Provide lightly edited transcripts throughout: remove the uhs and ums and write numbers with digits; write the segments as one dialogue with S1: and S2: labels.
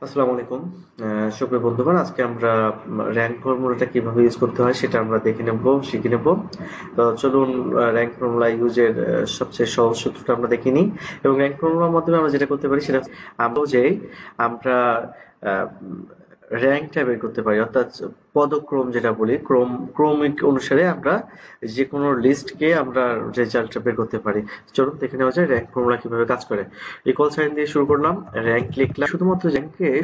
S1: আসসালামু আলাইকুম। সুপ্রিয় বন্ধুগণ, আজকে আমরা র‍্যাংক ফর্মুলাটা কিভাবে ইউজ করতে হয় সেটা আমরা দেখে নেব, শিখে নেব। তো চলুন র‍্যাংক ফর্মুলা ইউজের সবচেয়ে সহজ সূত্রটা আমরা দেখে নিই। এবং র‍্যাংক ফর্মুলার মাধ্যমে আমরা যেটা করতে পারি সেটা আমরা র‍্যাংকটা বের করতে পারি, অর্থাৎ পদক্রম যেটা বলি, ক্রমিক অনুসারে আমরা যে কোনো লিস্টকে আমরা রেজাল্টটা বের করতে পারি। চলুন দেখে নেওয়া যায় র‍্যাংক ফর্মুলা কিভাবে কাজ করে। ইকুয়াল সাইন দিয়ে শুরু করলাম, র‍্যাংক লিখলাম।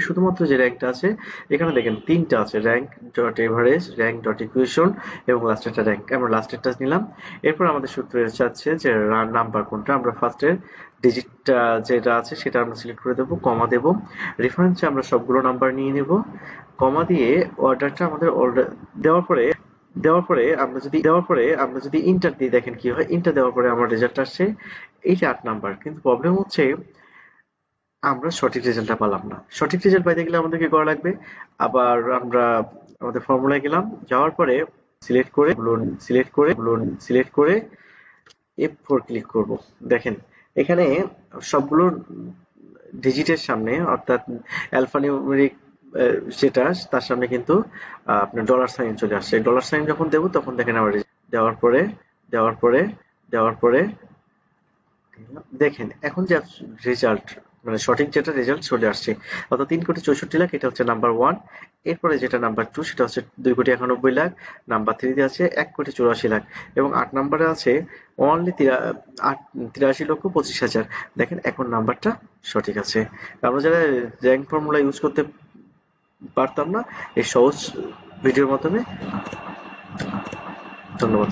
S1: শুধুমাত্র যে র‍্যাংকটা আছে, এখানে দেখেন তিনটা আছে: rank dot average, rank dot equation এবং লাস্টেরটা র‍্যাংক। আমরা লাস্টেরটা নিলাম। এরপর আমাদের সূত্রে চাচ্ছে যে নাম্বার কোনটা। আমরা ফার্স্টের ডিজিটটা যেটা আছে সেটা আমরা সিলেক্ট করে দেবো, কমা দেব। রেফারেন্সে আমরা সবগুলো নাম্বার নিয়ে নেব, কমা দিয়ে অর্ডারটা আমাদের অর্ডার দেওয়ার পরে আমরা যদি ইন্টার দিয়ে দেখেন কি হয়। ইন্টার দেওয়ার পরে আমার রেজাল্ট আসছে, এইটা ৮ নাম্বার। কিন্তু প্রবলেম হচ্ছে আমরা সঠিক রেজাল্টটা পেলাম না। সঠিক রেজাল্ট পাইতে গেলে আমাদের কি করা লাগবে? আবার আমরা আমাদের ফর্মুলায় গেলাম, যাওয়ার পরে সিলেক্ট করে F4 ক্লিক করব। দেখেন এখানে সবগুলো ডিজিটের সামনে, অর্থাৎ অ্যালফা নিউমেরিক যেটা, তার সামনে কিন্তু আপনার ডলার সাইন চলে আসছে। ডলার সাইন যখন দেব তখন দেখেন আমার দেওয়ার পরে দেখেন এখন যে রেজাল্ট, মানে সঠিক যেটা রেজাল্ট চলে আসছে, অর্থাৎ ৩,৬৪,০০,০০০, এটা হচ্ছে নাম্বার 1। এরপরে যেটা নাম্বার 2 সেটা হচ্ছে ২,৯১,০০,০০০। নাম্বার 3 তে আছে ১,৮৪,০০,০০০ এবং ৮ নম্বরে আছে অনলি ৮৩,২৫,০০০। দেখেন এখন নাম্বারটা সঠিক আছে। আমরা যারা র‍্যাংক ফর্মুলা ইউজ করতে পারতাম না, এই সহজ ভিডিওর মাধ্যমে। ধন্যবাদ।